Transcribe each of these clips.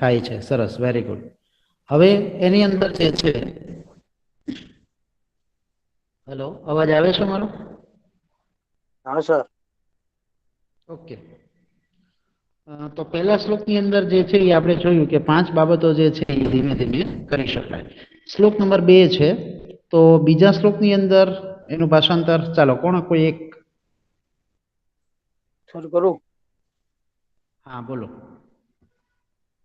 થાય છે. સરસ, વેરી ગુડ. હવે એની અંદર જે છે, હેલો, અવાજ આવે છે મારો? હા સર. ઓકે. તો પહેલા શ્લોકની અંદર જે છે એ આપણે જોયું કે 5 બાબતો જે છે એ ધીમે ધીમે કરી શકાય. શ્લોક નંબર 2 છે, તો બીજા શ્લોકની અંદર એનું ભાષાંતર ચાલો કોઈ એક. સર કરું? હા, બોલો.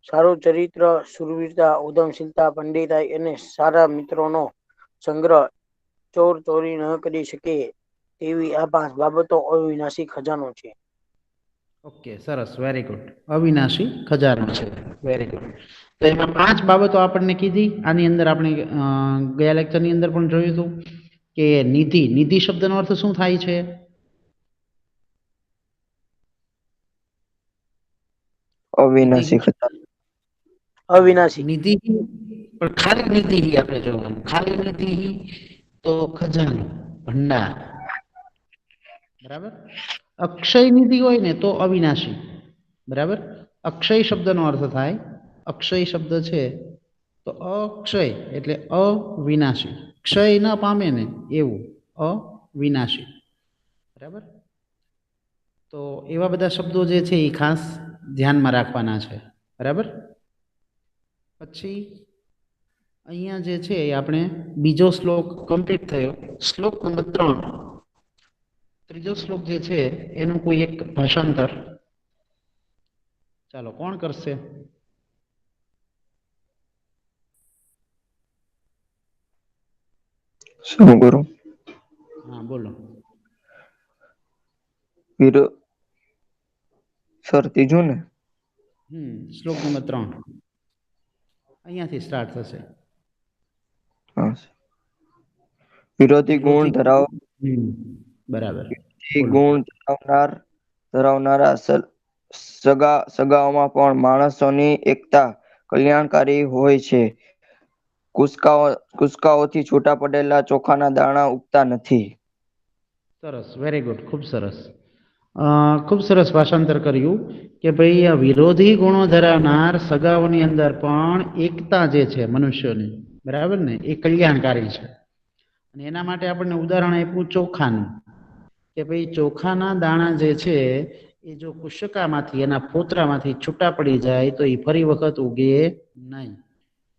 સારું ચરિત્ર, શુરવીરતા, ઉધમશીલતા, પંડિતાઈ અને સારા મિત્રોનો સંગ્રહ ચોર ચોરી ન કરી શકે તેવી આ 5 બાબતો અવિનાશી ખજાનો છે. ઓકે, સરસ, વેરી ગુડ. અવિનાશી ખજાનો છે, વેરી ગુડ. તો એમાં 5 બાબતો આપણને કીધી. આની અંદર આપણે ગયા લેક્ચરની અંદર પણ જોયું હતું કે નિધિ, નિધિ શબ્દનો અર્થ શું થાય છે? અવિનાશી ખજાનો. અવિનાશી. નિધિ પણ ખાલી નિધિ આપણે જોવાનું. ખાલી નિધિ તો ખજાનો, ભંડાર, બરાબર. અક્ષય નિધિ હોય ને તો અવિનાશી, બરાબર. અક્ષય શબ્દનો અર્થ થાય, અક્ષય શબ્દ છે તો અક્ષય એટલે અવિનાશી, ક્ષય ન પામે ને એવું, અવિનાશી, બરાબર. તો એવા બધા શબ્દો જે છે એ ખાસ ધ્યાનમાં રાખવાના છે, બરાબર. પછી અહીંયા જે છે એ આપણે બીજો શ્લોક કમ્પ્લીટ થયો. શ્લોક નંબર 3, ત્રીજો શ્લોક જે છે એનું કોઈ એક ભાષાંતર ચાલો કોણ કરશે? શું કરું? હા, બોલો. સર ત્રીજું ને? શ્લોક નંબર 3 અહીંયાથી સ્ટાર્ટ થશે. વિરોધી ગુણ બરાબર, બોલો. ગુણ ધરાવનારા સગાઓમાં પણ માણસોની એકતા કલ્યાણકારી હોય છે. કુસકાઓથી છૂટા પડેલા ચોખાના દાણા ઉગતા નથી. સરસ, વેરી ગુડ, ખૂબ સરસ. ખૂબ સરસ ભાષાંતર કર્યું કે ભાઈ આ વિરોધી ગુણો ધરાવનાર સગાઓની અંદર પણ એકતા જે છે મનુષ્યોની, બરાબર ને, એ કલ્યાણકારી છે. અને એના માટે આપણને ઉદાહરણ આપ્યું ચોખાનું કે ભાઈ ચોખાના દાણા જે છે એ જો કુશકામાંથી, એના ફોતરામાંથી છૂટા પડી જાય તો એ ફરી વખત ઉગે નહીં,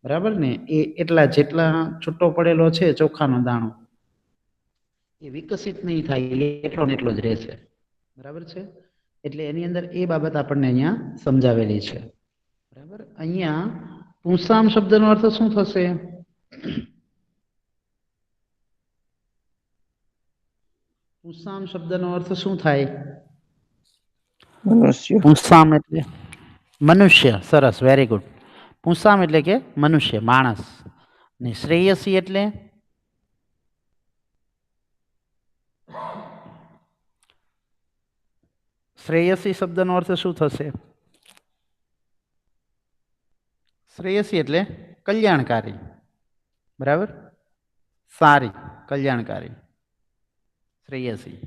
બરાબર ને. એ એટલા જેટલા છૂટો પડેલો છે ચોખાનો દાણો, એ વિકસિત નહીં થાય, એટલો ને એટલો જ રહેશે, બરાબર છે. એટલે એની અંદર એ બાબત આપણને અહીંયા સમજાવેલી છે, બરાબર. અહીંયા પુંસામ શબ્દનો અર્થ શું થશે? પુંસામ શબ્દનો અર્થ શું થાય? મનુષ્ય. પુંસામ એટલે મનુષ્ય. સરસ, વેરી ગુડ. પુંસામ એટલે કે મનુષ્ય, માણસ. ને શ્રેયસી એટલે શ્રેયસી શબ્દનો અર્થ શું થશે? શ્રેયસી એટલે કલ્યાણકારી, બરાબર. સારી, કલ્યાણકારી, શ્રેયસી.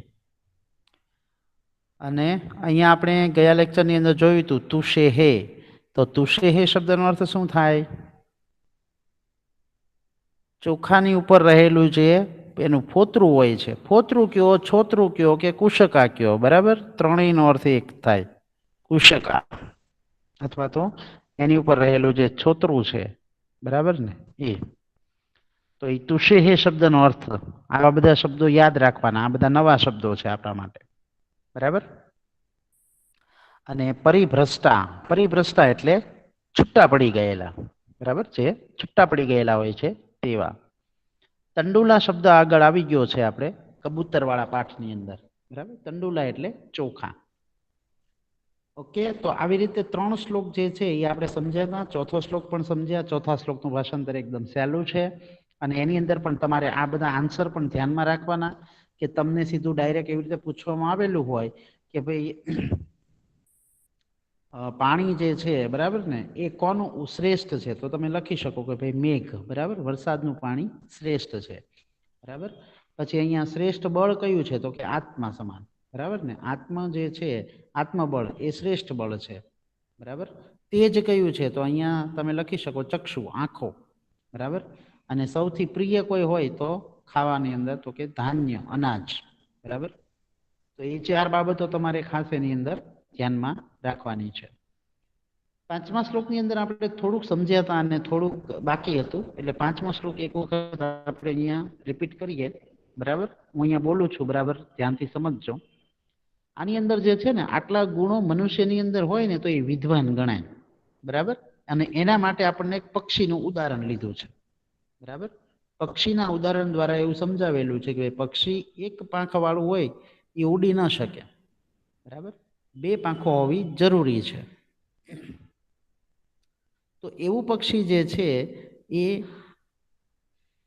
અને અહીંયા આપણે ગયા લેક્ચરની અંદર જોયું હતું તુષે હે, તો તુષે હે શબ્દનો અર્થ શું થાય? ચોખાની ઉપર રહેલું જે એનું ફોતરું હોય છે, ફોતરું કયો, છોતરું કયો કે કુશકા કયો, બરાબર. ત્રણેયનો અર્થ એક થાય, કુશકા, અથવા તો એની ઉપર રહેલું જે છોતરું છે, બરાબર ને, એ. તો એ તુષે હે શબ્દનો અર્થ. આવા બધા શબ્દો યાદ રાખવાના, આ બધા નવા શબ્દો છે આપણા માટે, બરાબર. અને પરિભ્રષ્ટા, પરિભ્રષ્ટા એટલે છૂટા પડી ગયેલા, બરાબર. જે છૂટા પડી ગયેલા હોય છે તેવા. તંડુલા શબ્દ આગળ આવી ગયો છે આપણે કબૂતર વાળા પાઠની અંદર, બરાબર. તંડુલા એટલે ચોખા. ઓકે, તો આવી રીતે 3 શ્લોક જે છે એ આપણે સમજ્યા. ચોથો શ્લોક પણ સમજ્યા. ચોથા શ્લોકનું ભાષાંતર એકદમ સહેલું છે. અને એની અંદર પણ તમારે આ બધા આન્સર પણ ધ્યાનમાં રાખવાના કે તમને સીધું ડાયરેક્ટ એવી રીતે પૂછવામાં આવેલું હોય કે ભાઈ પાણી જે છે, બરાબર ને, એ કોનું શ્રેષ્ઠ છે, તો તમે લખી શકો કે ભાઈ મેઘ, બરાબર, વરસાદનું પાણી શ્રેષ્ઠ છે, બરાબર. પછી અહીંયા શ્રેષ્ઠ બળ કયું છે, તો કે આત્મા સમાન, બરાબર ને. આત્મા જે છે, આત્મબળ એ શ્રેષ્ઠ બળ છે, બરાબર. તેજ કયું છે તો અહીંયા તમે લખી શકો ચક્ષુ, આંખો, બરાબર. અને સૌથી પ્રિય કોઈ હોય તો ખાવાની અંદર તો કે ધાન્ય, અનાજ, બરાબર. તો એ 4 બાબતો તમારે ખાસ એની અંદર ધ્યાનમાં રાખવાની છે. 5મા શ્લોકની અંદર આપણે થોડુંક સમજ્યા હતા અને થોડુંક બાકી હતું, એટલે 5મો શ્લોક એક વખત આપણે અહીંયા રિપીટ કરીએ, બરાબર. હું અહીંયા બોલું છું, બરાબર, ધ્યાનથી સમજજો. આની અંદર જે છે ને આટલા ગુણો મનુષ્યની અંદર હોય ને તો એ વિદ્વાન ગણાય, બરાબર. અને એના માટે આપણને એક પક્ષીનું ઉદાહરણ લીધું છે, બરાબર. પક્ષીના ઉદાહરણ દ્વારા એવું સમજાવેલું છે કે પક્ષી એક પાંખ વાળું હોય એ ઉડી ન શકે, બરાબર. 2 પાંખો હોવી જરૂરી છે. તો એવું પક્ષી જે છે એ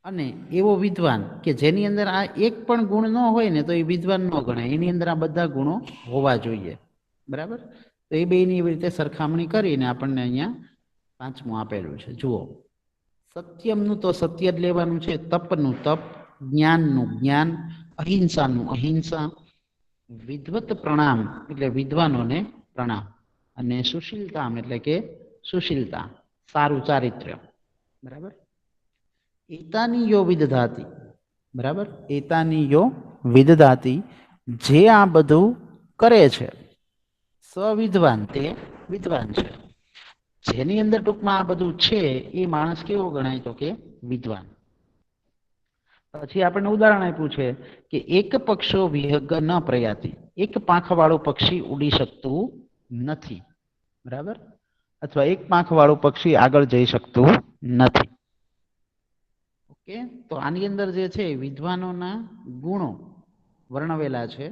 અને એવો વિદ્વાન કે જેની અંદર આ એક પણ ગુણ ન હોય ને તો એ વિદ્વાન ન ગણાય, એની અંદર આ બધા ગુણો હોવા જોઈએ, બરાબર. તો એ બેની એવી રીતે સરખામણી કરીને આપણને અહીંયા 5મું આપેલું છે. જુઓ, સત્યમનું તો સત્ય જ લેવાનું છે, તપનું તપ, જ્ઞાનનું જ્ઞાન, અહિંસાનું અહિંસા, વિદ્વત પ્રણામ એટલે વિદ્વાનોને પ્રણામ, અને સુશીલતામ એટલે કે સુશીલતા, સારું ચારિત્ર્ય, બરાબર. એતાની યો વિદધાતી, બરાબર. એતાની યો વિદધાતી, જે આ બધું કરે છે, સવિદ્વાન તે વિદ્વાન છે. જેની અંદર ટૂંકમાં આ બધું છે એ માણસ કેવો ગણાય તો કે વિદ્વાન. પછી આપણને ઉદાહરણ આપ્યું છે કે એક પક્ષો વિહગ ન પ્રયાતી, એક પાંખવાળું પક્ષી ઉડી શકતું નથી, બરાબર. અથવા એક પાંખવાળું પક્ષી આગળ જઈ શકતું નથી. ઓકે, તો આની અંદર જે છે વિદ્વાનોના ગુણો વર્ણવેલા છે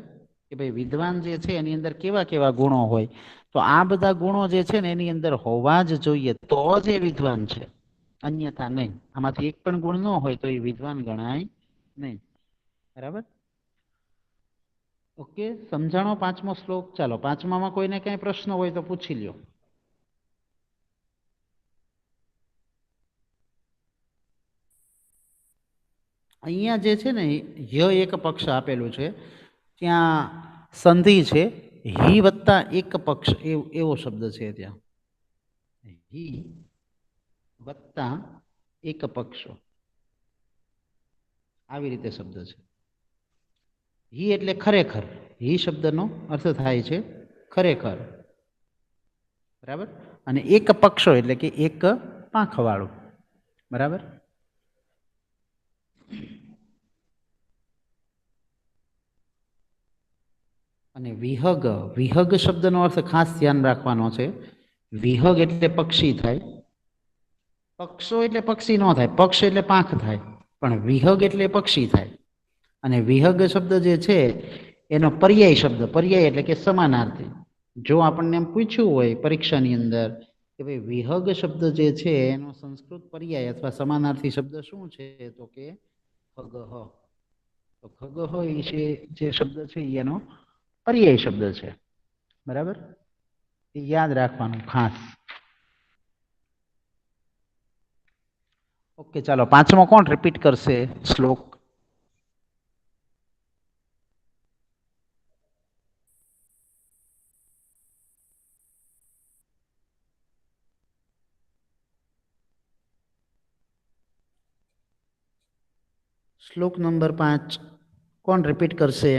કે ભાઈ વિદ્વાન જે છે એની અંદર કેવા કેવા ગુણો હોય. તો આ બધા ગુણો જે છે ને એની અંદર હોવા જ જોઈએ તો જ એ વિદ્વાન છે, અન્યથા નહીં. આમાંથી એક પણ ગુણ ન હોય તો એ વિદ્વાન ગણાય નહીં, બરાબર. ઓકે, સમજાણો 5મો શ્લોક. ચાલો 5મામાં કોઈને કઈ પ્રશ્ન હોય તો પૂછી લ્યો. અહીંયા જે છે ને ય એક પક્ષ આપેલું છે, ત્યાં સંધિ છે, હિ વત્તા એક પક્ષ એવો શબ્દ છે ત્યાં, હિ વત્તા એક પક્ષ, આવી રીતે શબ્દ છે. હિ એટલે ખરેખર, હિ શબ્દનો અર્થ થાય છે ખરેખર, બરાબર. અને એક પક્ષો એટલે કે એક પાંખવાળું, બરાબર. અને વિહગ, વિહગ શબ્દનો અર્થ ખાસ ધ્યાન રાખવાનો છે. વિહગ એટલે પક્ષી થાય, પક્ષો એટલે પક્ષી ન થાય, પક્ષ એટલે પાંખ થાય, પણ વિહગ એટલે પક્ષી થાય. અને વિહગ શબ્દ જે છે એનો પર્યાય શબ્દ, પર્યાય એટલે કે સમાનાર્થી. જો આપણને એમ પૂછ્યું હોય પરીક્ષાની અંદર કે ભાઈ વિહગ શબ્દ જે છે એનો સંસ્કૃત પર્યાય અથવા સમાનાર્થી શબ્દ શું છે તો કે ખગહ. તો ખગહ એ છે જે શબ્દ છે એનો પર્યાય શબ્દ છે, બરાબર. એ યાદ રાખવાનું ખાસ. ઓકે, ચાલો 5મો કોણ રિપીટ કરશે શ્લોક? શ્લોક નંબર 5 કોણ રિપીટ કરશે?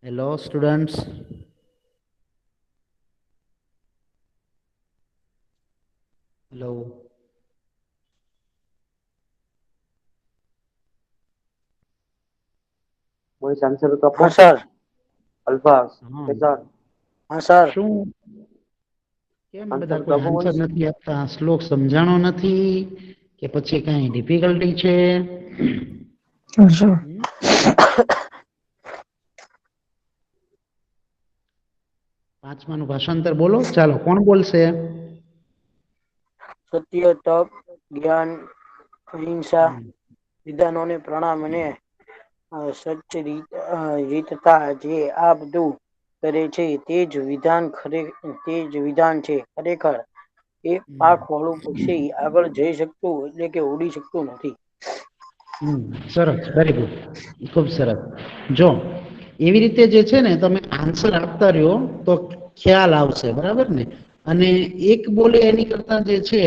Hello students, hello. Voice answer તો હા સર. અલ્ફા સર હા સર. શું કેમ આન્સર બધા તો કોઈ આપો આન્સર નથી આપતા? શ્લોક સમજાણો નથી કે પછી કઈ ડિફિકલ્ટી છે? પાંચમાનું ભાષાંતર બોલો. ચાલો કોણ બોલશે? સત્ય, તપ, જ્ઞાન, અહિંસા, વિધાનોને પ્રણામ અને રીતતા, જે આ બધું કરે છે તે જ વિધાન છે. ખરેખર એ પાંખ વાળું પક્ષી આગળ જઈ શકતું એટલે કે ઉડી શકતું નથી. સરસ, વેરી ગુડ, ખૂબ સરસ. જો એવી રીતે જે છે ને તમે આન્સર આપતા રહ્યો તો ખ્યાલ આવશે, બરાબર ને? અને એક બોલે એની કરતા જે છે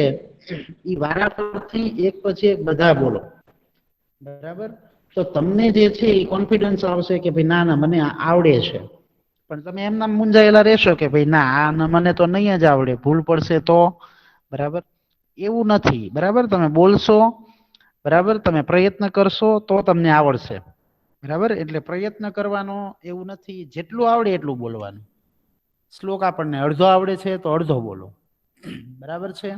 એ વારાફરતી એક પછી એક બધા બોલો, બરાબર? તો તમને જે છે એ કોન્ફિડન્સ આવશે કે ભાઈ ના ના મને આવડે છે. પણ તમે એમના મૂંઝાયેલા રહેશો કે ભાઈ ના આ મને તો નહીં જ આવડે, ભૂલ પડશે તો, બરાબર? એવું નથી, બરાબર? તમે બોલશો, બરાબર, તમે પ્રયત્ન કરશો તો તમને આવડશે, બરાબર? એટલે પ્રયત્ન કરવાનો એવું નથી, જેટલું આવડે એટલું બોલવાનું. શ્લોક આપણને અડધો આવડે છે તો અડધો બોલો, બરાબર છે?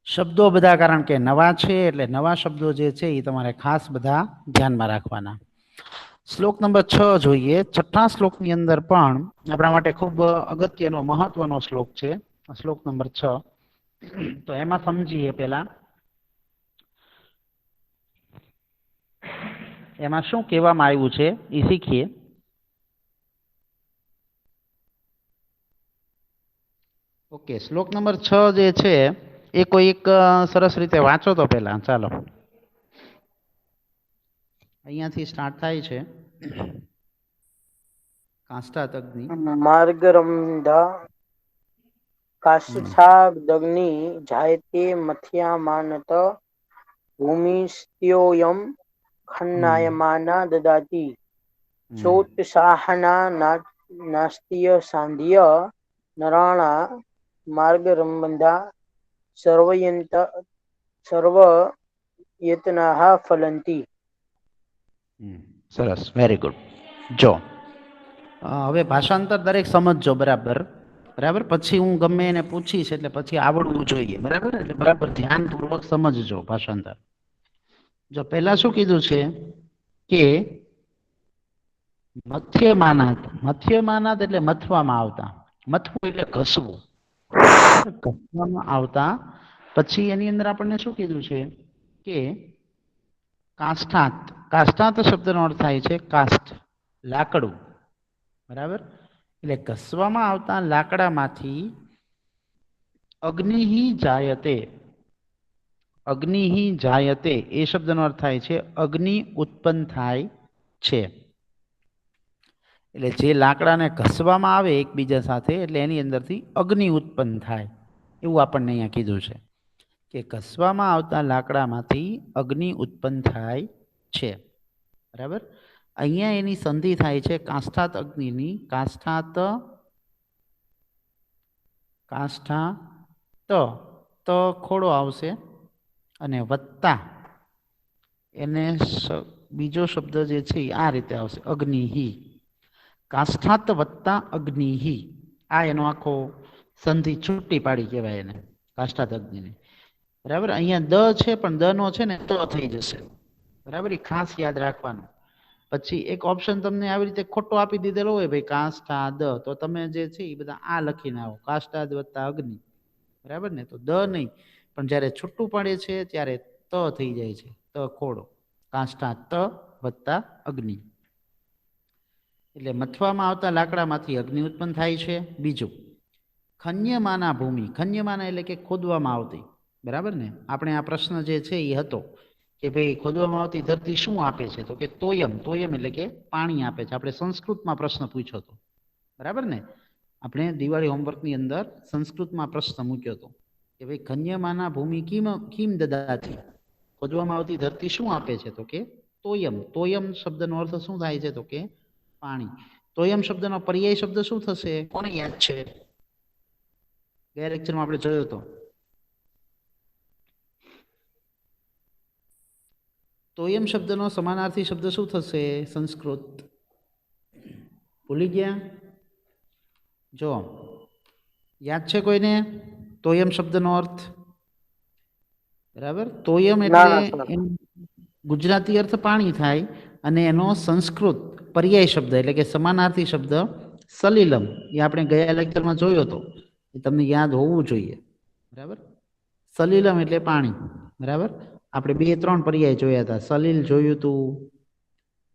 શબ્દો બધા કારણ કે નવા છે એટલે નવા શબ્દો જે છે એ તમારે ખાસ બધા ધ્યાનમાં રાખવાના. શ્લોક નંબર 6 જોઈએ. છઠ્ઠા શ્લોકની અંદર પણ આપણા માટે ખૂબ અગત્યનો મહત્વનો શ્લોક છે, શ્લોક નંબર 6. તો એમાં સમજીએ પહેલા એમાં શું કહેવામાં આવ્યું છે એ શીખીએ. ઓકે, શ્લોક નંબર 6 જે છે એ કોઈ એક સરસ રીતે વાંચો તો પહેલા. ચાલો, અહીંયાથી સ્ટાર્ટ થાય છે. કાષ્ટાતગ્નિ માર્ગરમધા કાષ્ઠાગ્નિ જાયતે મથ્યામાનત ભૂમિસ્ત્યોયમ ખન્નાયમાના દદાતિ ચોત્સાહના નાસ્તિય સાંધ્ય નરાણા માર્ગરમધા સર્વયતનાઃ ફલંતી. સરસ, વેરી ગુડ. જો હવે ભાષાંતર દરેક સમજજો બરાબર, બરાબર? પછી હું ગમે એને પૂછીશ એટલે પછી આવડવું જોઈએ, બરાબર? એટલે બરાબર ધ્યાનપૂર્વક સમજજો ભાષાંતર. જો પહેલા શું કીધું છે કે મથ્યમાનાત, મથ્યમાનાત એટલે મથવામાં આવતા, મથવું એટલે ઘસવું, ઘસવામાં આવતા. પછી એની અંદર આપણને શું કીધું છે કે કાષ્ઠાત, કાષ્ઠાત શબ્દનો અર્થ થાય છે કાષ્ઠ, લાકડું, બરાબર? એટલે ઘસવામાં આવતા લાકડામાંથી અગ્નિ જાયતે, અગ્નિ જાયતે એ શબ્દનો અર્થ થાય છે અગ્નિ ઉત્પન્ન થાય છે. એટલે જે લાકડાને ઘસવામાં આવે એકબીજા સાથે એટલે એની અંદરથી અગ્નિ ઉત્પન્ન થાય, એવું આપણને અહીંયા કીધું છે કે ઘસવામાં આવતા લાકડામાંથી અગ્નિ ઉત્પન્ન થાય છે, બરાબર? અહીંયા એની સંધિ થાય છે કાષ્ઠાત અગ્નિની. કાષ્ઠાત, કાષ્ઠા ત ખોડો આવશે અને વત્તા એને બીજો શબ્દ જે છે આ રીતે આવશે અગ્નિહિ. કાષ્ઠાત વત્તા અગ્નિહિ, આ એનો આખો સંધિ છૂટી પાડી કહેવાય એને, કાષ્ઠાત અગ્નિની, બરાબર? અહીંયા દ છે પણ દ નો છે ને ત થઈ જશે, બરાબર? એ ખાસ યાદ રાખવાનું. પછી એક ઓપ્શન તમને આવી રીતે ખોટો આપી દીધેલો હોય ભાઈ કાષ્ઠાદ, તો તમે જે છે એ બધા આ લખીને આવો, કાષ્ઠાદ વત્તા અગ્નિ, બરાબર ને? તો દ નહીં, પણ જ્યારે છૂટું પડે છે ત્યારે ત થઈ જાય છે, ત ખોડો, કાષ્ઠાત વત્તા અગ્નિ. એટલે મથવામાં આવતા લાકડામાંથી અગ્નિ ઉત્પન્ન થાય છે. બીજું, ખન્યમાના ભૂમિ, ખન્યમાના એટલે કે ખોદવામાં આવતી, બરાબર ને? આપણે આ પ્રશ્ન જે છે એ હતો કે ભાઈ ખોદવામાં આવતી ધરતી શું આપે છે? તો કે તોયમ, તોયમ એટલે કે પાણી આપે છે. આપણે સંસ્કૃતમાં પ્રશ્ન પૂછ્યો હતો, બરાબર ને? આપણે દિવાળી હોમવર્કની અંદર સંસ્કૃતમાં પ્રશ્ન મૂક્યો હતો કે ભાઈ ખન્યમાના ભૂમિ કિમ દદાતિ, ખોદવામાં આવતી ધરતી શું આપે છે? તો કે તોયમ. તોયમ શબ્દનો અર્થ શું થાય છે? તો કે પાણી. તોયમ શબ્દનો પર્યાય શબ્દ શું થશે? કોને યાદ છે? ગયા લેક્ચરમાં આપણે જોયો હતો. તોયમ શબ્દનો સમાનાર્થી શબ્દ શું થશે સંસ્કૃત? ભૂલી ગયા? જો યાદ છે કોઈને તોયમ શબ્દનો અર્થ? બરાબર, તોયમ એટલે ગુજરાતી અર્થ પાણી થાય અને એનો સંસ્કૃત પર્યાય શબ્દ એટલે કે સમાનાર્થી શબ્દ સલિલમ, એ આપણે ગયા લેક્ચરમાં જોયો હતો, એ તમને યાદ હોવું જોઈએ, બરાબર? સલિલમ એટલે પાણી, બરાબર? આપણે 2-3 પર્યાય જોયા હતા. સલિલ જોયું હતું,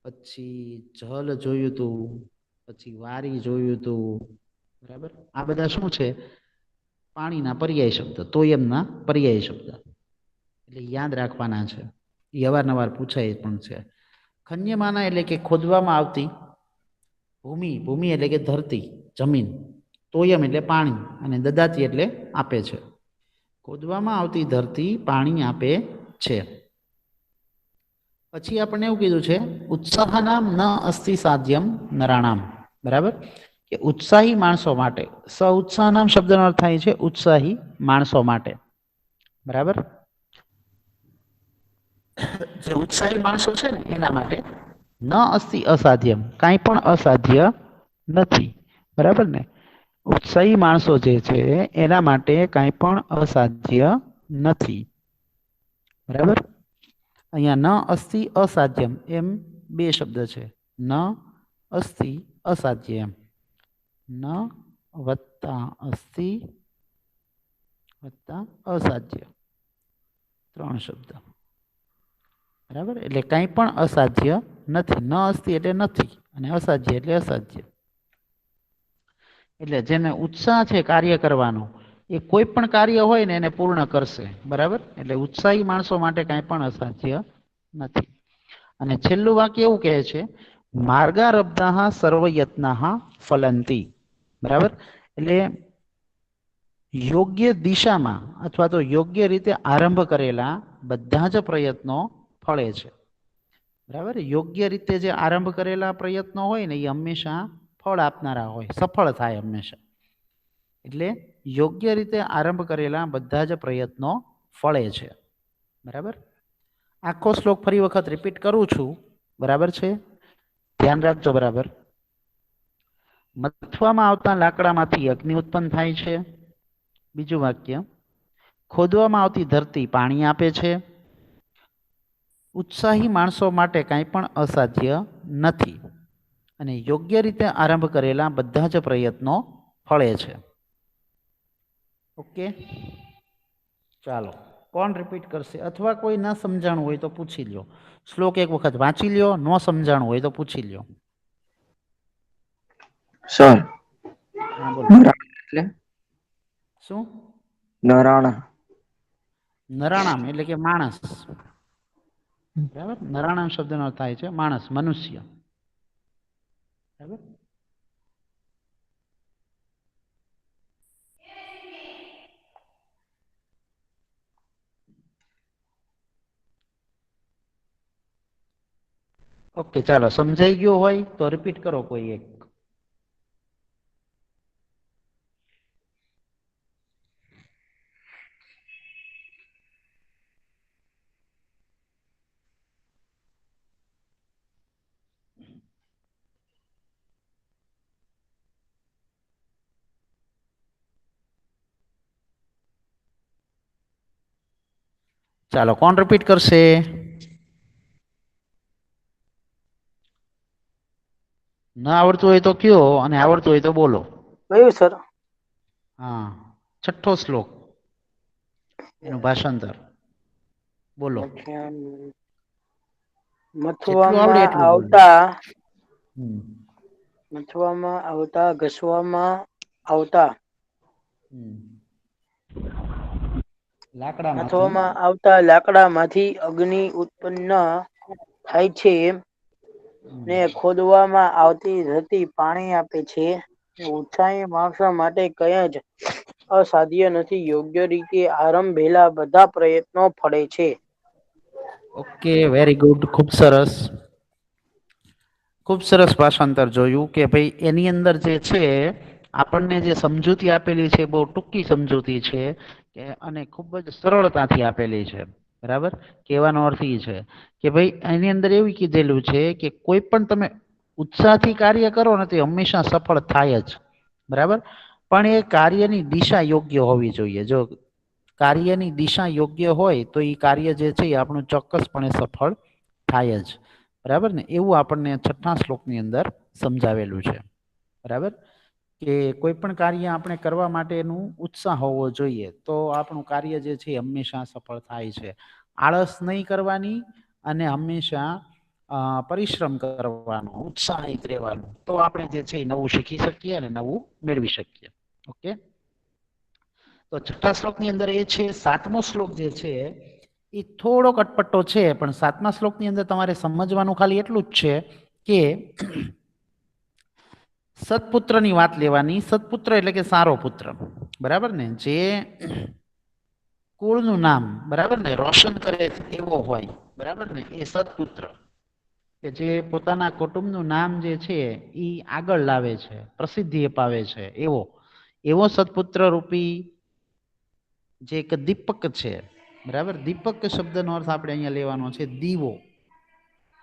પછી જલ જોયું હતું, પછી વારી જોયું હતું, બરાબર? આ બધા શું છે? પાણીના પર્યાય શબ્દ, તોયમના પર્યાય શબ્દ, એટલે યાદ રાખવાના છે. એ અવારનવાર પૂછાય પણ છે. ખન્યમાના એટલે કે ખોદવામાં આવતી ભૂમિ, ભૂમિ એટલે કે ધરતી, જમીન, તોયમ એટલે પાણી, અને દદાતી એટલે આપે છે. ખોદવામાં આવતી ધરતી પાણી આપે છે. પછી આપણને એવું કીધું છે ઉત્સાહનામ ન અસ્તિ સાધ્યમ નરાણામ, બરાબર, કે ઉત્સાહી માણસો માટે, સ ઉત્સાહનામ શબ્દનો અર્થ થાય છે ઉત્સાહી માણસો માટે, બરાબર. જે ઉત્સાહી માણસો છે ને એના માટે ન અસ્તિ અસાધ્યમ, કાંઈ પણ અસાધ્ય નથી, બરાબર ને. ઉત્સાહી માણસો જે છે એના માટે કાંઈ પણ અસાધ્ય નથી, બરાબર. અહીંયા ન અસ્તિ અસાધ્યમ એમ બે શબ્દ છે. ન અસ્તિ અસાધ્ય એમ, ન વત્તા અસ્તિ વત્તા અસાધ્ય, ત્રણ શબ્દ, બરાબર. એટલે કંઈ પણ અસાધ્ય નથી. ન અસ્તિ એટલે નથી, અને અસાધ્ય એટલે અસાધ્ય. એટલે જેને ઉત્સાહ છે કાર્ય કરવાનો એ કોઈ પણ કાર્ય હોય ને એને પૂર્ણ કરશે, બરાબર. એટલે ઉત્સાહી માણસો માટે કાંઈ પણ અસાધ્ય નથી. અને છેલ્લું વાક્ય એવું કહે છે માર્ગારબ્ધાઃ સર્વયત્નાઃ ફલંતી, બરાબર. એટલે યોગ્ય દિશામાં અથવા તો યોગ્ય રીતે આરંભ કરેલા બધા જ પ્રયત્નો ફળે છે, બરાબર. યોગ્ય રીતે જે આરંભ કરેલા પ્રયત્નો હોય ને એ હંમેશા ફળ આપનારા હોય, સફળ થાય હંમેશા. એટલે યોગ્ય રીતે આરંભ કરેલા બધા જ પ્રયત્નો ફળે છે, બરાબર. આખો શ્લોક ફરી વખત રિપીટ કરું છું, બરાબર છે, ધ્યાન રાખજો, બરાબર. મથવામાં આવતા લાકડામાંથી અગ્નિ ઉત્પન્ન થાય છે. બીજું વાક્ય, ખોદવામાં આવતી ધરતી પાણી આપે છે. ઉત્સાહી માણસો માટે કાંઈ પણ અસાધ્ય નથી, અને યોગ્ય રીતે આરંભ કરેલા બધા જ પ્રયત્નો ફળે છે. ઓકે, ચાલો. કોણ રિપીટ કરશે? અથવા કોઈ ન સમજાણું હોય તો પૂછી લ્યો. શ્લોક એક વખત વાંચી લ્યો, ન સમજાણું હોય તો પૂછી લ્યો. સર, હા બોલો. નરાણા એટલે શું? નરાણા. નરાણામ એટલે કે માણસ, બરાબર. નરાણામ શબ્દનો અર્થ થાય છે માણસ, મનુષ્ય, બરાબર. ઓકે, ચાલો. સમજાઈ ગયો હોય તો રિપીટ કરો કોઈ એક. ચાલો, કોણ રિપીટ કરશે? ના આવડતું હોય તો કયો, અને આવડતું હોય તો બોલો. કયું સર? હા, છઠ્ઠો શ્લોક, એનું ભાષાંતર બોલો. જેટલું આવડે મથવામાં એટલું બોલો. આવતા, મથવામાં આવતા, ઘસવામાં આવતા, લાકડામાંથી મથવામાં આવતા લાકડામાંથી અગ્નિ ઉત્પન્ન થાય છે. ને ખોદવામાં આવતી ધરતી પાણી આપે છે. ઉત્સાહી માણસો માટે કઈ જ અસાધ્ય નથી. યોગ્ય રીતે આરંભેલા બધા પ્રયત્નો ફળે છે. ઓકે, વેરી ગુડ, ખૂબ સરસ. ખૂબ સરસ ભાષાંતર જોયું કે ભાઈ એની અંદર જે છે આપણને જે સમજૂતી આપેલી છે બહુ ટૂંકી સમજૂતી છે, અને ખૂબ જ સરળતાથી આપેલી છે, બરાબર. કહેવાનો અર્થ એ છે કે ભાઈ એની અંદર એવું કીધેલું છે કે કોઈ પણ તમે ઉત્સાહથી કાર્ય કરો ને તે હંમેશા સફળ થાય જ, બરાબર. પણ એ કાર્યની દિશા યોગ્ય હોવી જોઈએ. જો કાર્યની દિશા યોગ્ય હોય તો એ કાર્ય જે છે એ આપણું ચોક્કસપણે સફળ થાય જ, બરાબર ને. એવું આપણને છઠ્ઠા શ્લોકની અંદર સમજાવેલું છે, બરાબર. કે કોઈ પણ કાર્ય આપણે કરવા માટેનું ઉત્સાહ હોવો જોઈએ તો આપણું કાર્ય જે છે હંમેશા સફળ થાય છે. આળસ નહીં કરવાની, અને હંમેશા પરિશ્રમ કરવાનો, ઉત્સાહિત રહેવાનું, તો આપણે જે છે નવું શીખી શકીએ અને નવું મેળવી શકીએ. ઓકે, તો છઠ્ઠા શ્લોકની અંદર એ છે. સાતમો શ્લોક જે છે એ થોડોક અટપટો છે, પણ 7મા શ્લોકની અંદર તમારે સમજવાનું ખાલી એટલું જ છે કે સત્પુત્રની વાત લેવાની. સત્પુત્ર એટલે કે સારો પુત્ર, બરાબર ને, જે કુળનું નામ બરાબર ને રોશન કરે એવો હોય, બરાબર ને, એ સત્પુત્ર કે જે પોતાના કુટુંબનું નામ જે છે એ આગળ લાવે છે, પ્રસિદ્ધિ અપાવે છે, એવો સત્પુત્ર રૂપી જે એક દીપક છે, બરાબર. દીપક શબ્દનો અર્થ આપણે અહીંયા લેવાનો છે દીવો,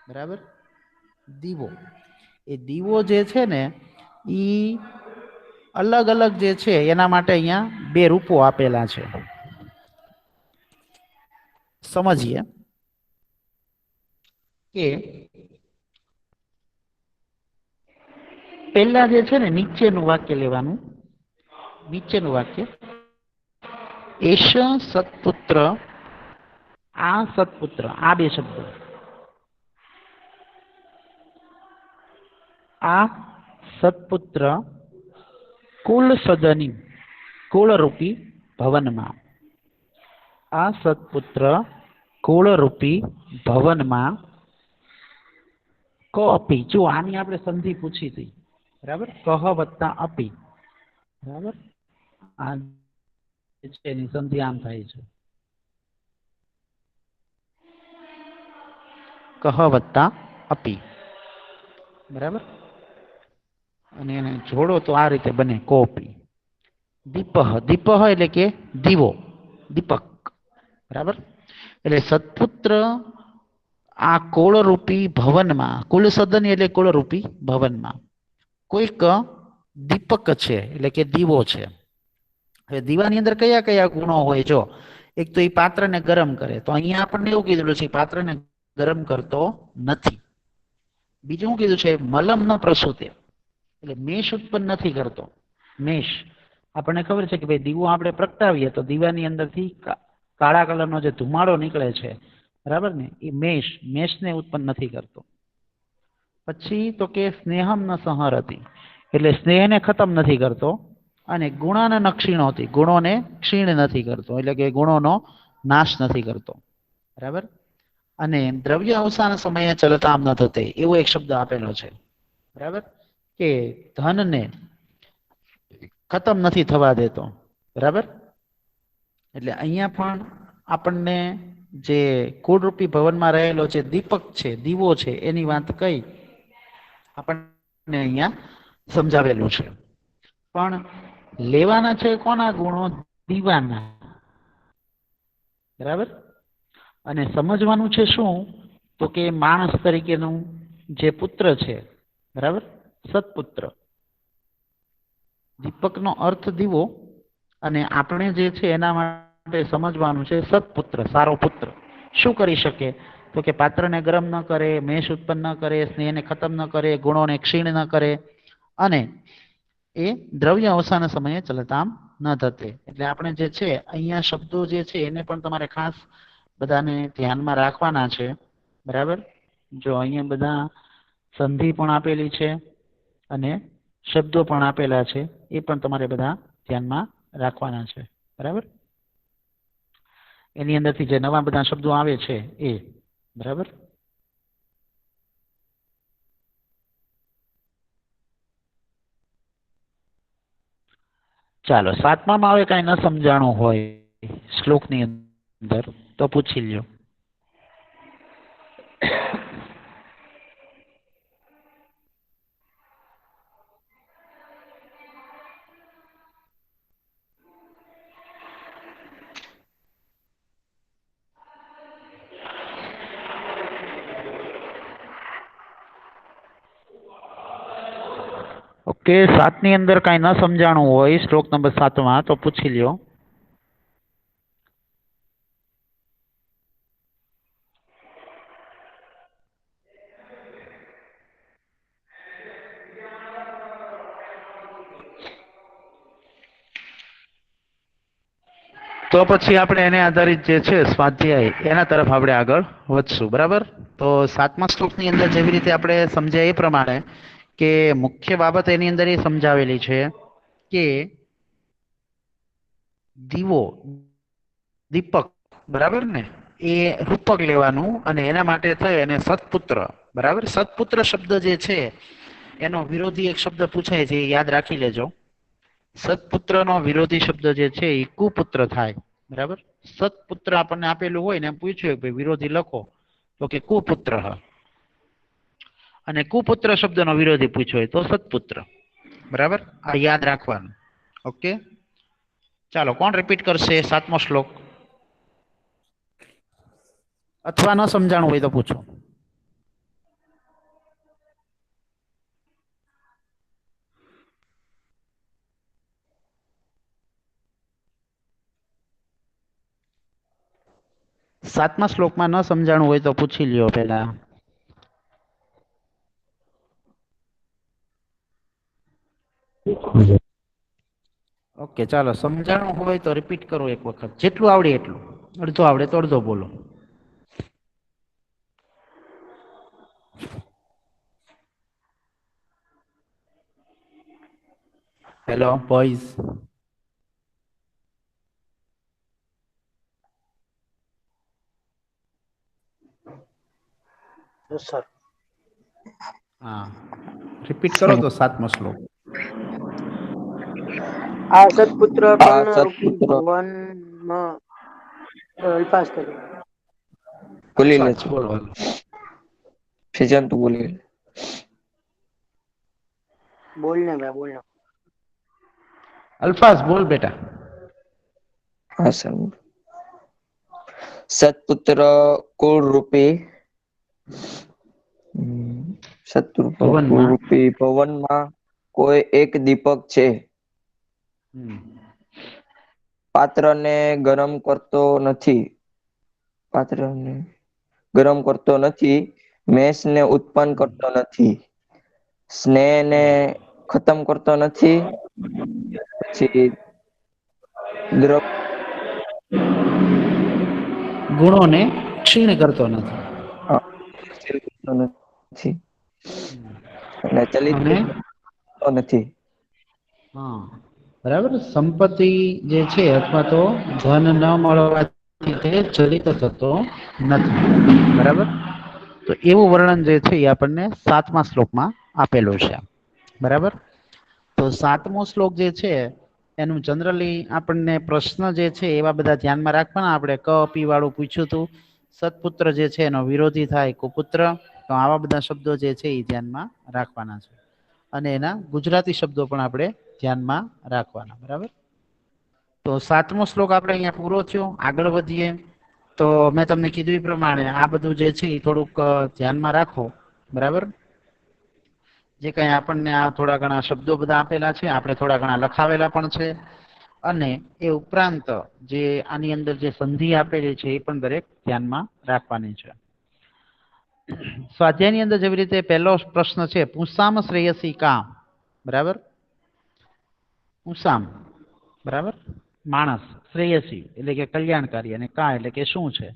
બરાબર. દીવો, એ દીવો જે છે ને એ અલગ અલગ જે છે એના માટે અહીંયા બે રૂપો આપેલા છે. સમજીએ કે પહેલા જે છે ને નીચેનું વાક્ય લેવાનું. નીચેનું વાક્ય, એશ સત્પુત્ર, આ સત્પુત્ર, આ બે શબ્દો, આ સત્પુત્ર કુલ સદની, કુળરૂપી ભવનમાં, આ સત્પુત્ર કુળરૂપી ભવનમાં ક અપી, જો આની આપણે સંધિ પૂછી હતી, બરાબર, કહ વત્તા અપી, બરાબર. આ છે એની સંધિ આમ થાય છે, કહ વત્તા અપી, બરાબર. અને એને જોડો તો આ રીતે બને, કોપી. દીપહ, દીપહ એટલે કે દીવો, દીપક, બરાબર. એટલે સત્પુત્ર આ કુળરૂપી ભવનમાં, કુલ સદન એટલે કુળરૂપી ભવનમાં કોઈક દીપક છે, એટલે કે દીવો છે. હવે દીવાની અંદર કયા કયા ગુણો હોય? જો એક તો એ પાત્રને ગરમ કરે, તો અહીંયા આપણને એવું કીધેલું છે પાત્રને ગરમ કરતો નથી. બીજું શું કીધું છે? મલમ ન પ્રસૂતે, એટલે મેષ ઉત્પન્ન નથી કરતો. મેષ, આપણને ખબર છે કે ભાઈ દીવો આપણે પ્રગટાવીએ તો દીવાની અંદરથી કાળા કલરનો જે ધુમાડો નીકળે છે, બરાબર ને, એ મેષને ઉત્પન્ન નથી કરતો. પછી તો કે સ્નેહમ ન સંહરતી, એટલે સ્નેહને ખતમ નથી કરતો. અને ગુણાને ન ક્ષીણોતી, ગુણોને ક્ષીણ નથી કરતો, એટલે કે ગુણોનો નાશ નથી કરતો, બરાબર. અને દ્રવ્ય અવસાન સમયે ચલતામ ન થતે, એવો એક શબ્દ આપેલો છે, બરાબર, કે ધનને ખતમ નથી થવા દેતો, બરાબર. એટલે અહીંયા પણ આપણને જે કુળરૂપી ભવનમાં રહેલો જે દીપક છે, દીવો છે, એની વાત કઈ આપણને અહીંયા સમજાવેલું છે. પણ લેવાના છે કોના ગુણો? દીવાના, બરાબર. અને સમજવાનું છે શું? તો કે માણસ તરીકેનું જે પુત્ર છે, બરાબર, સત્પુત્ર. દીપકનો અર્થ દીવો, અને આપણે જે છે એના માટે સમજવાનું છે સત્પુત્ર, સારો પુત્ર. શું કરી શકે? તો કે પાત્રને ગરમ ન કરે, મેષ ઉત્પન્ન ન કરે, સ્નેહને ખતમ ન કરે, ગુણોને ક્ષીણ ન કરે, અને એ દ્રવ્ય અવસાન સમયે ચલતામ ન થતે. એટલે આપણે જે છે અહીંયા શબ્દો જે છે એને પણ તમારે ખાસ બધાને ધ્યાનમાં રાખવાના છે, બરાબર. જો અહીંયા બધા સંધિ પણ આપેલી છે અને શબ્દો પણ આપેલા છે, એ પણ તમારે બધા ધ્યાનમાં રાખવાના છે, બરાબર. એની અંદરથી જે નવા બધા શબ્દો આવે છે એ, બરાબર. ચાલો, 7મામાં હવે કઈ ન સમજાણું હોય શ્લોકની અંદર તો પૂછી લ્યો. ઓકે, 7ની અંદર કઈ ન સમજાણું હોય શ્લોક નંબર 7માં તો પૂછી લ્યો. તો પછી આપણે એને આધારિત જે છે સ્વાધ્યાય એના તરફ આપણે આગળ વધશું, બરાબર. તો 7મા શ્લોકની અંદર જેવી રીતે આપણે સમજ્યા એ પ્રમાણે કે મુખ્ય બાબત એની અંદર એ સમજાવેલી છે કે દીવો, દીપક, બરાબર ને, એ રૂપક લેવાનું અને એના માટે થઈ અને સત્પુત્ર, બરાબર. સત્પુત્ર શબ્દ જે છે એનો વિરોધી એક શબ્દ પૂછાય છે, એ યાદ રાખી લેજો. સત્પુત્રનો વિરોધી શબ્દ જે છે એ કુપુત્ર થાય, બરાબર. સત્પુત્ર આપણને આપેલું હોય ને એમ પૂછ્યું કે ભાઈ વિરોધી લખો, તો કે કુપુત્ર. અને કુપુત્ર શબ્દનો વિરોધી પૂછ્યો હોય તો સત્પુત્ર, બરાબર. આ યાદ રાખવાનું. ઓકે, ચાલો કોણ રિપીટ કરશે 7મો શ્લોક? અથવા ન સમજાણું હોય તો પૂછો. સાતમા શ્લોકમાં ન સમજાણું હોય તો પૂછી લ્યો પેલા. ઓકે, ચાલો સમજાણું હોય તો રિપીટ કરો એક વખત, જેટલું આવડે એટલું. અડધો આવડે તો અડધો બોલો. Hello boys. સર હા, રિપીટ કરો તો 7મો શ્લોક. આ સત્પુત્ર આ કર્ણ રૂપી સત્પુત્ર ભવનમાં અલ્પાસ કરે. બોલી અલ્પાક્ષ લેજો. બોલો હાલો. સિદ્ધાંત બોલી લે. બોલને ભાઈ બોલને. અલ્ફાઝ બોલ બેટા. હા સર. સત્પુત્ર કુળ રૂપી ભવનમાં. રૂપી ભવનમાં કોઈ એક દીપક છે. પાત્રને ગરમ કરતો નથી. પાત્રને ગરમ કરતો નથી. મેષને ઉત્પન્ન કરતો નથી. સ્નેહને ખતમ કરતો નથી. પછી દ્રવ ગુણોને ક્ષીણ કરતો નથી. કરતો નથી. અને ચલિત અને નથી. હા, બરાબર. સંપત્તિ જે છે અથવા તો ધન ન મળવાથી તે ચલિત થતો નથી, બરાબર. તો એવું વર્ણન જે છે એ આપણને 7મા શ્લોકમાં આપેલું છે, બરાબર. તો 7મો શ્લોક જે છે એનું જનરલી આપણને પ્રશ્ન જે છે એવા બધા ધ્યાનમાં રાખવાના. આપણે ક અપી વાળું પૂછ્યું હતું. સત્પુત્ર જે છે એનો વિરોધી થાય કુપુત્ર. તો આવા બધા શબ્દો જે છે એ ધ્યાનમાં રાખવાના છે. અને એના ગુજરાતી શબ્દો પણ આપણે ધ્યાનમાં રાખવાના, બરાબર. તો 7મો શ્લોક આપણે અહીંયા પૂરો થયો. આગળ વધીએ તો મેં તમને કીધું એ પ્રમાણે આ બધું જે છે એ થોડુંક ધ્યાનમાં રાખો, બરાબર. જે કઈ આપણને આ થોડા ઘણા શબ્દો બધા આપેલા છે, આપણે થોડા ઘણા લખાવેલા પણ છે. અને એ ઉપરાંત જે આની અંદર જે સંધિ આપેલી છે એ પણ દરેક ધ્યાનમાં રાખવાની છે. સ્વાધ્યાયની અંદર જેવી રીતે પહેલો પ્રશ્ન છે, પુંસામ શ્રેયસી કા, બરાબર. પુંસામ, બરાબર. માણસ, શ્રેયસી એટલે કે કલ્યાણકારી, અને કા એટલે કે શું છે,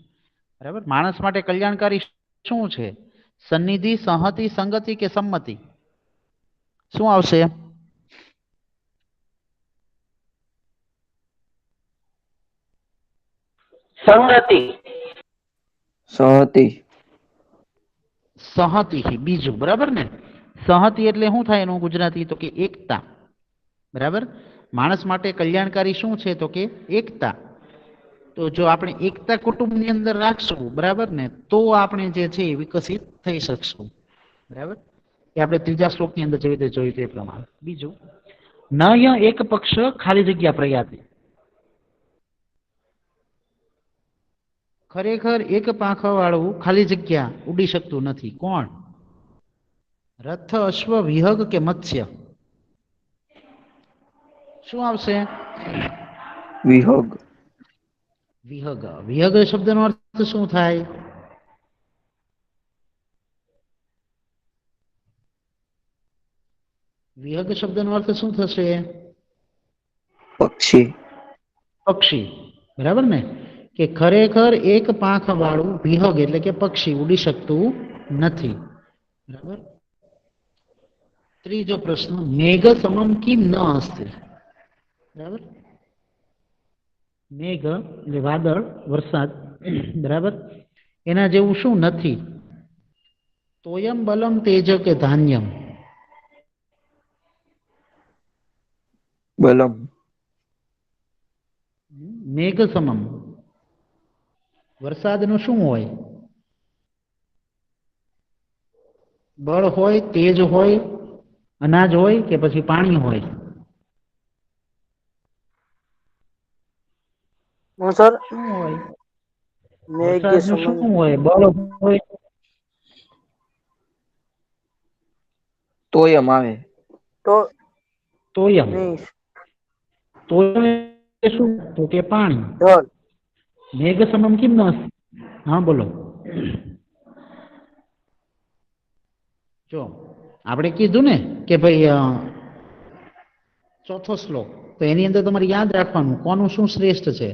બરાબર. માણસ માટે કલ્યાણકારી શું છે? સન્નિધિ, સંહતિ, સંગતિ કે સંમતિ? શું આવશે? સંગતિ. સહતિ. સહતિ, બીજું, બરાબર ને. સહતિ એટલે શું થાય એનું ગુજરાતી? તો કે એકતા, બરાબર. માણસ માટે કલ્યાણકારી શું છે? તો કે એકતા. તો જો આપણે એકતા કુટુંબની અંદર રાખશું, બરાબર ને, તો આપણે જે છે એ વિકસિત થઈ શકશું, બરાબર. એ આપણે 3જા શ્લોકની અંદર જેવી રીતે જોયું તે પ્રમાણે. બીજું, નય એક પક્ષ ખાલી જગ્યા પ્રયાતિ. ખરેખર એક પાંખ વાળું ખાલી જગ્યા ઉડી શકતું નથી. કોણ? રથ, અશ્વ, વિહગ કે મત્સ્ય? શું આવશે? વિહગ. વિહગ. વિહગ શબ્દનો અર્થ શું થાય? વિહગ શબ્દનો અર્થ શું થશે? પક્ષી. પક્ષી, બરાબર ને. કે ખરેખર એક પાંખ વાળું વિહગ એટલે કે પક્ષી ઉડી શકતું નથી, બરાબર. ત્રીજો પ્રશ્ન, મેઘ સમમ કિમ ન અસ્તિ, બરાબર. મેઘ એટલે વાદળ, વરસાદ, બરાબર. એના જેવું શું નથી? તોયમ બલમ તેજ કે ધાન્યમ? બલમ. મેઘ સમમ. વરસાદનું શું હોય? બળ હોય, તેજ હોય, અનાજ હોય કે પછી પાણી હોય? સર શું હોય? મેઘ વરસાદનું શું સમન હોય? બળ હોય. તોયમ આવે. તો તોયમ. નહીં તોયમ એટલે શું? તો કે પાણી. જળ. મેઘ સમમ કેમ ન હશે? હા બોલો. જો આપણે કીધું ને કે ભાઈ ચોથો શ્લોક, તો એની અંદર તમારે યાદ રાખવાનું કોનું શું શ્રેષ્ઠ છે.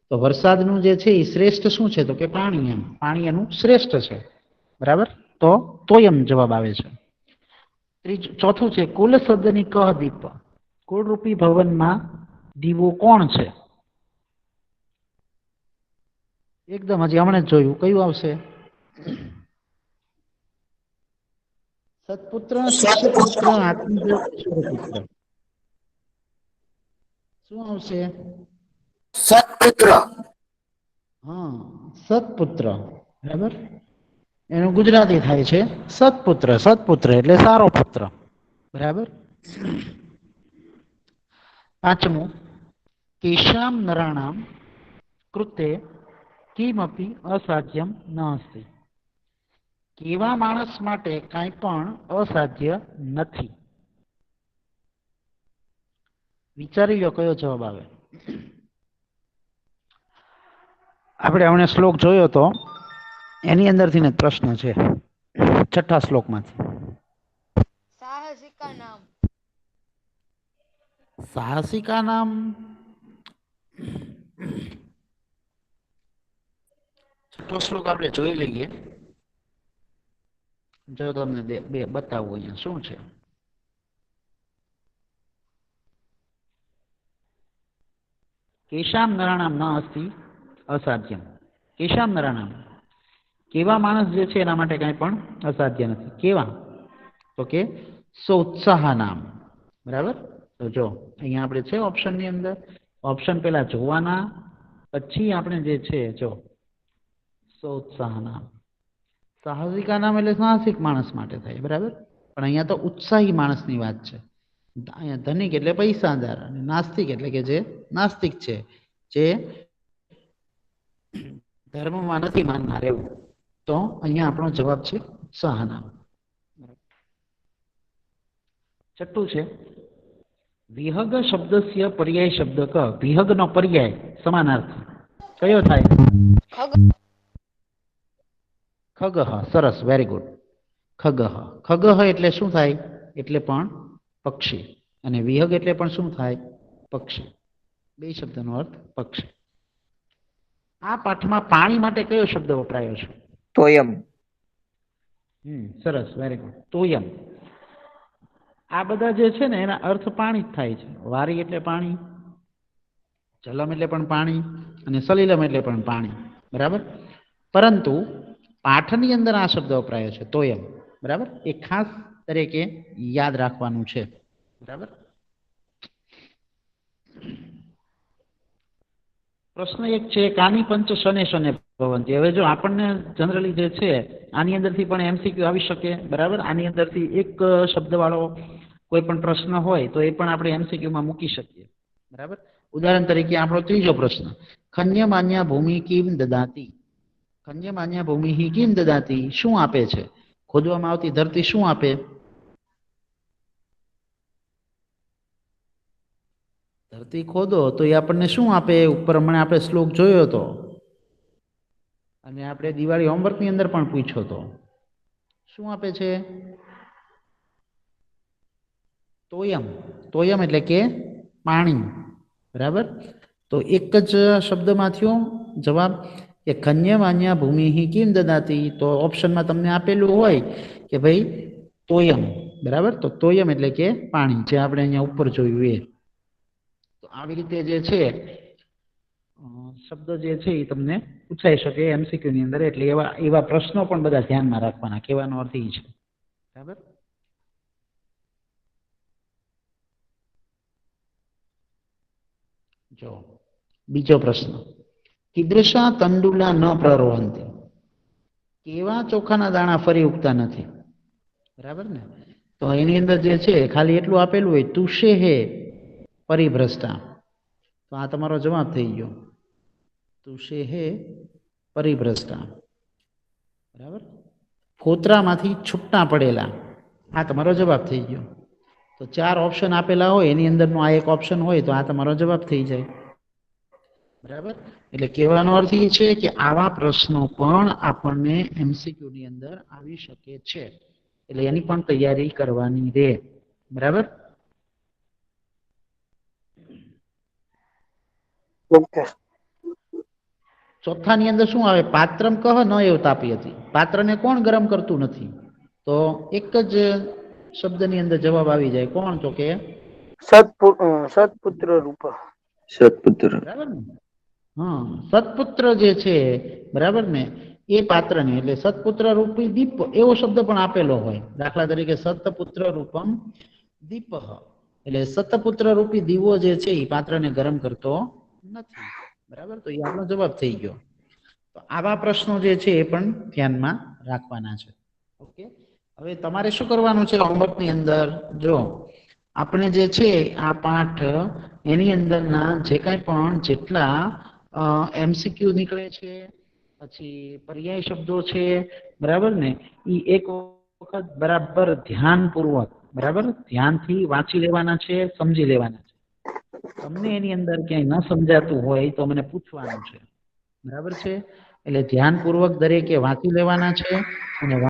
તો વરસાદનું જે છે એ શ્રેષ્ઠ શું છે? તો કે પાણી. એમ પાણી એનું શ્રેષ્ઠ છે. બરાબર. તો તોયમ જવાબ આવે છે. ચોથું છે કુલ શબ્દની કહ દીપ. કુળરૂપી ભવનમાં દીવો કોણ છે? એકદમ હજી હમણાં જ જોયું. કયું આવશે? સત્પુત્ર, શિષ્યપુત્ર, આત્મજ, ઈશ્વરપુત્ર. શું આવશે? સત્પુત્ર. હા, સત્પુત્ર. બરાબર. એનું ગુજરાતી થાય છે સત્પુત્ર. સત્પુત્ર એટલે સારો પુત્ર. બરાબર. પાંચમું, કેશામ નરાણામ કૃતે કિમપી અસાધ્યમ ન અસ્તિ. કેવા માણસ માટે કાંઈ પણ અસાધ્ય નથી. વિચારી લો કયો જવાબ આવે. આપણે હમણાં શ્લોક જોયો તો એની અંદરથી ને પ્રશ્ન છે, છઠ્ઠા શ્લોકમાંથી. સાહસિકા નામ. સાહસિકા નામ. છઠ્ઠો શ્લોક આપણે જોઈ લઈએ. જો તમને બે બતાવું અહીંયા શું છે. કેશામ નરાણામ ન અસ્તિ અસાધ્યમ. કેશામ નરાણામ, કેવા માણસ જે છે એના માટે કાંઈ પણ અસાધ્ય નથી. કેવા? તો કે સોત્સાહ નામ. બરાબર. તો જો અહીંયા આપણે છે ઓપ્શનની અંદર, ઓપ્શન પેલા જોવાના, પછી આપણે જે છે જો સોત્સાહ નામ. સાહસિકા નામ એટલે સાહસિક માણસ માટે થાય. બરાબર. પણ અહીંયા તો ઉત્સાહી માણસની વાત છે. અહીંયા ધનિક એટલે પૈસાદાર, અને નાસ્તિક એટલે કે જે નાસ્તિક છે, જે ધર્મમાં નથી માનનાર એવું. તો અહીંયા આપણો જવાબ છે ઉત્સાહ નામ. છઠ્ઠું છે વિહગ શબ્દસ્ય પર્યાય શબ્દ ક. વિહગનો પર્યાય સમાનાર્થી કયો થાય? ખગઃ. સરસ, વેરી ગુડ. ખગઃ. ખગઃ એટલે શું થાય? એટલે પણ પક્ષી. અને વિહગ એટલે પણ શું થાય? પક્ષી. બે શબ્દનો અર્થ પક્ષી. આ પાઠમાં પાણી માટે કયો શબ્દ વપરાયો છે? તોયમ. સરસ, વેરી ગુડ. તોયમ. આ બધા જે છે ને એના અર્થ પાણી જ થાય છે. વારી એટલે પાણી, જલમ એટલે પણ પાણી, અને સલિલમ એટલે પણ પાણી. બરાબર. પરંતુ પાઠની અંદર આ શબ્દ વપરાયો છે તોયમ. બરાબર. એ ખાસ તરીકે યાદ રાખવાનું છે. બરાબર. પ્રશ્ન એક છે કાની પંચ શને શને ભવંતી. હવે જો આપણને જનરલી જે છે આની અંદરથી પણ એમસીક્યુ આવી શકે. બરાબર. આની અંદરથી એક શબ્દવાળો કોઈ પણ પ્રશ્ન હોય તો એ પણ આપણે એમસીક્યુમાં મૂકી શકીએ. બરાબર. ઉદાહરણ તરીકે આપણો ત્રીજો પ્રશ્ન, ખન્યમાન્યા ભૂમિ કિમ દદાતી. ખન્યમાન્યા ભૂમિ કિમ દદાતી શું આપે છે? ખોદવામાં આવતી ધરતી શું આપે? ધરતી ખોદો તો એ આપણને શું આપે? ઉપર હમણાં આપણે શ્લોક જોયો હતો, અને આપણે દિવાળી હોમવર્કની અંદર પણ પૂછ્યો હતો. શું આપે છે? તોયમ. તોયમ એટલે કે પાણી. બરાબર. તો એક જ શબ્દમાં થયો જવાબ કે ખન્યમાન્યા ભૂમિ કિમ દદાતી. તો ઓપ્શનમાં તમને આપેલું હોય કે ભાઈ તોયમ. બરાબર. તો તોયમ એટલે કે પાણી, જે આપણે અહીંયા ઉપર જોયું એ. તો આવી રીતે જે છે શબ્દ જે છે એ તમને પૂછાઈ શકે એમસીક્યુ ની અંદર, એટલે એવા પ્રશ્નો પણ બધા ધ્યાનમાં રાખવાના. કહેવાનો અર્થ એ છે, બરાબર? જો બીજો પ્રશ્ન, કીદૃશા તંડુલા ન પ્રરોહંતિ, કેવા ચોખાના દાણા ફરી ઉગતા નથી, બરાબર ને? તો એની અંદર જે છે ખાલી એટલું આપેલું હોય, તુષે હે પરિભ્રષ્ટા, તો આ તમારો જવાબ થઈ ગયો, તુષે હે પરિભ્રષ્ટા, બરાબર? ફોતરામાંથી છૂટા પડેલા, આ તમારો જવાબ થઈ ગયો. તો 4 ઓપ્શન આપેલા હોય, એની અંદરનો આ એક ઓપ્શન હોય, તો આ તમારો જવાબ થઈ જાય, બરાબર? એટલે કહેવાનો અર્થ એ છે કે આવા પ્રશ્નો પણ આપણને એમસીક્યુ ની અંદર આવી શકે છે, એટલે એની પણ તૈયારી કરવાની રહે, બરાબર? ઓકે. ચોથાની અંદર શું આવે? પાત્રમ કહ ન એવ તાપી હતી, પાત્રને કોણ ગરમ કરતું નથી? તો એક જ શબ્દની અંદર જવાબ આવી જાય, કોણ? તો કે સત્પુત્ર રૂપ. સત્પુત્ર. બરાબર ને? હા, સત્પુત્ર જે છે, બરાબર ને, એ પાત્રને, એટલે સત્પુત્ર રૂપી દીપ એવો શબ્દ પણ આપેલો હોય. દાખલા તરીકે સતપુત્ર રૂપમ દીપ, એટલે સતપુત્ર રૂપી દીવો જે છે એ પાત્રને ગરમ કરતો નથી, બરાબર? તો એ આપણો જવાબ થઈ ગયો. તો આવા પ્રશ્નો જે છે એ પણ ધ્યાનમાં રાખવાના છે. ઓકે, હવે તમારે શું કરવાનું છે હોમવર્કની અંદર? જો આપણે જે છે આ પાઠ, એની અંદરના જે કાંઈ પણ જેટલા એમસીક્યુ નીકળે છે, પછી પર્યાય શબ્દો છે, બરાબર ને, એ એક વખત બરાબર ધ્યાનપૂર્વક, બરાબર ધ્યાનથી વાંચી લેવાના છે, સમજી લેવાના છે. તમને એની અંદર ક્યાંય ન સમજાતું હોય તો મને પૂછવાનું છે, બરાબર છે? એટલે ધ્યાનપૂર્વક દરેકે વાંચી લેવાના છે, અને